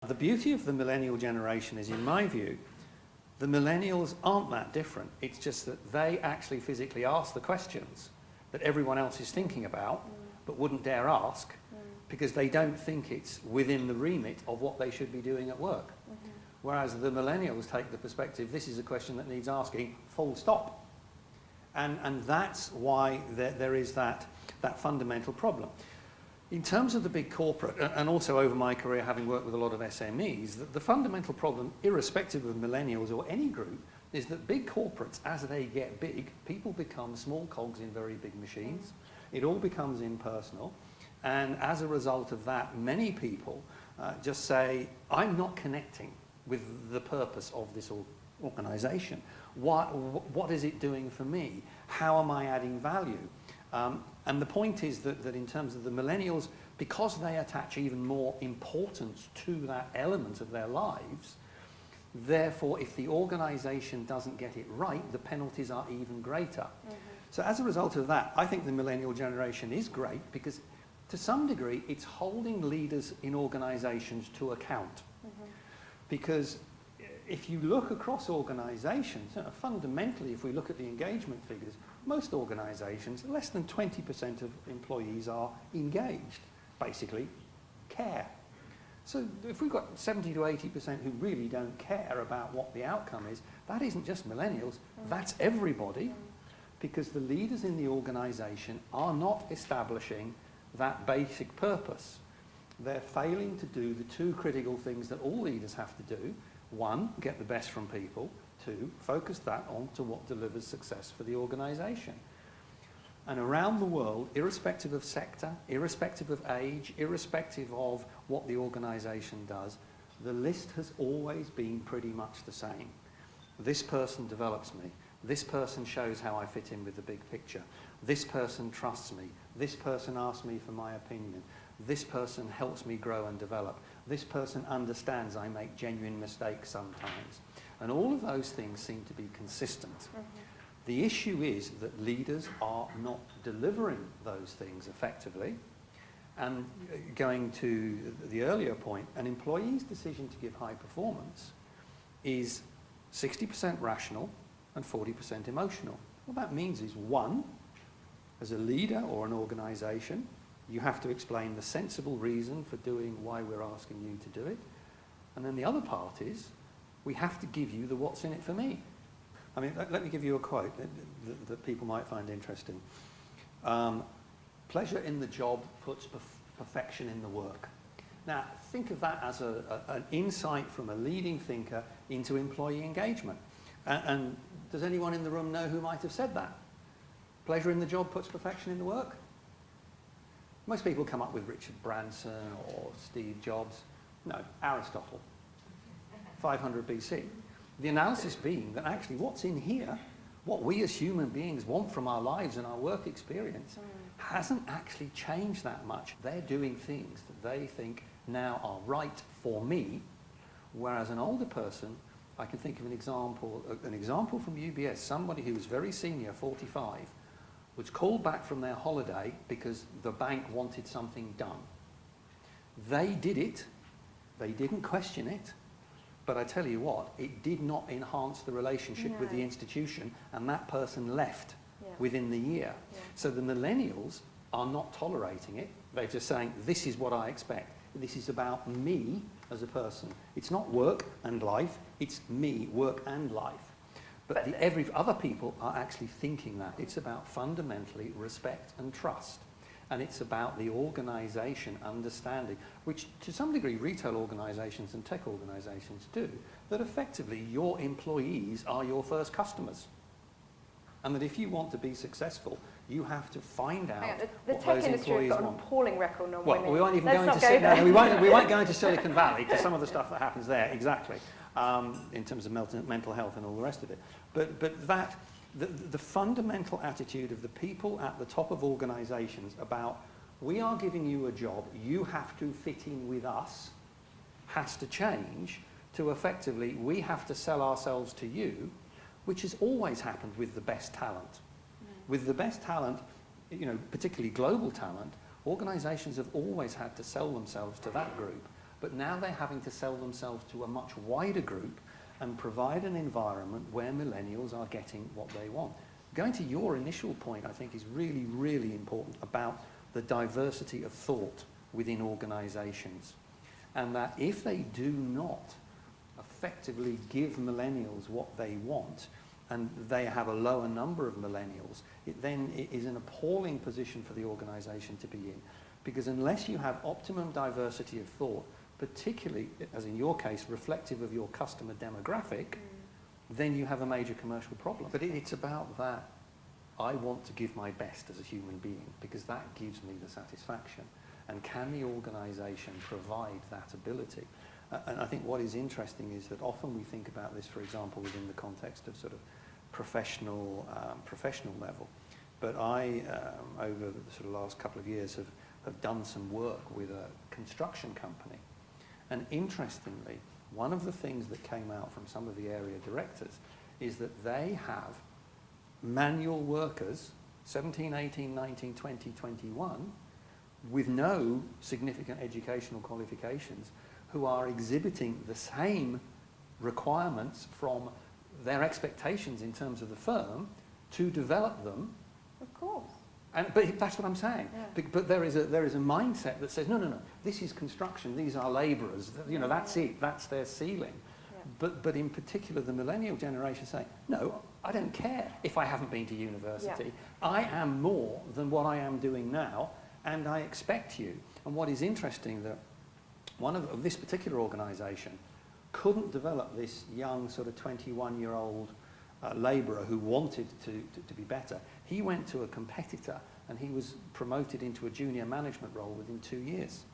The beauty of the millennial generation is, in my view, the millennials aren't that different. It's just that they actually physically ask the questions that everyone else is thinking about but wouldn't dare ask because they don't think it's within the remit of what they should be doing at work. Whereas the millennials take the perspective, this is a question that needs asking, full stop. And that's why there is that fundamental problem. In terms of the big corporate, and also over my career having worked with a lot of SMEs, the fundamental problem, irrespective of millennials or any group, is that big corporates, as they get big, people become small cogs in very big machines. It all becomes impersonal. And as a result of that, many people just say, I'm not connecting with the purpose of this organisation. What is it doing for me? How am I adding value? And the point is that in terms of the millennials, because they attach even more importance to that element of their lives, therefore, if the organisation doesn't get it right, the penalties are even greater. So as a result of that, I think the millennial generation is great because to some degree, it's holding leaders in organisations to account. Because if you look across organisations, fundamentally, if we look at the engagement figures, most organisations, less than 20% of employees are engaged, basically care. So if we've got 70 to 80% who really don't care about what the outcome is, that isn't just millennials, that's everybody, because the leaders in the organisation are not establishing that basic purpose. They're failing to do the two critical things that all leaders have to do. One, get the best from people. Two, focus that on to what delivers success for the organisation. And around the world, irrespective of sector, irrespective of age, irrespective of what the organisation does, the list has always been pretty much the same. This person develops me. This person shows how I fit in with the big picture. This person trusts me. This person asks me for my opinion. This person helps me grow and develop. This person understands I make genuine mistakes sometimes. And all of those things seem to be consistent. The issue is that leaders are not delivering those things effectively. And going to the earlier point, an employee's decision to give high performance is 60% rational and 40% emotional. What that means is, one, as a leader or an organisation, you have to explain the sensible reason for doing why we're asking you to do it. And then the other part is, we have to give you the what's in it for me. I mean, let me give you a quote that people might find interesting. Pleasure in the job puts perfection in the work. Now, think of that as an insight from a leading thinker into employee engagement. And does anyone in the room know who might have said that? Pleasure in the job puts perfection in the work? Most people come up with Richard Branson or Steve Jobs. No, Aristotle, 500 BC. The analysis being that actually what's in here, what we as human beings want from our lives and our work experience, hasn't actually changed that much. They're doing things that they think now are right for me, whereas an older person, I can think of an example from UBS, somebody who was very senior, 45, was called back from their holiday because the bank wanted something done. They did it, they didn't question it, but I tell you what, it did not enhance the relationship with the institution, and that person left within the year. So the millennials are not tolerating it, they're just saying, this is what I expect. This is about me as a person. It's not work and life, it's me, work and life. But every other people are actually thinking that. It's about fundamentally respect and trust. And it's about the organisation understanding, which to some degree retail organisations and tech organisations do, that effectively your employees are your first customers. And that if you want to be successful, you have to find out the what tech those industry employees has got want. an appalling record on Well, winning. we won't even Let's go not into go there. we won't go into Silicon Valley to some of the stuff that happens there, exactly, in terms of mental health and all the rest of it. But that the fundamental attitude of the people at the top of organisations about, we are giving you a job, you have to fit in with us, has to change to effectively, we have to sell ourselves to you, which has always happened with the best talent. With the best talent, particularly global talent, organisations have always had to sell themselves to that group. but now they're having to sell themselves to a much wider group and provide an environment where millennials are getting what they want. Going to your initial point, I think, is really, really important about the diversity of thought within organisations. And that if they do not effectively give millennials what they want, and they have a lower number of millennials, it then is an appalling position for the organisation to be in. Because unless you have optimum diversity of thought, particularly, as in your case, reflective of your customer demographic, then you have a major commercial problem. But it's about that. I want to give my best as a human being because that gives me the satisfaction. And can the organisation provide that ability? And I think what is interesting is that often we think about this, for example, within the context of sort of professional level. But I, over the sort of last couple of years, have done some work with a construction company. And interestingly, one of the things that came out from some of the area directors is that they have manual workers, 17, 18, 19, 20, 21, with no significant educational qualifications, who are exhibiting the same requirements from their expectations in terms of the firm to develop them. Of course. But that's what I'm saying. Yeah. But there is a mindset that says, no, this is construction, these are labourers, that's it, that's their ceiling. Yeah. But in particular, the millennial generation saying, no, I don't care if I haven't been to university. Yeah. I am more than what I am doing now, and I expect you. And what is interesting, that one of this particular organisation couldn't develop this young sort of 21-year-old labourer who wanted to be better. He went to a competitor and he was promoted into a junior management role within 2 years.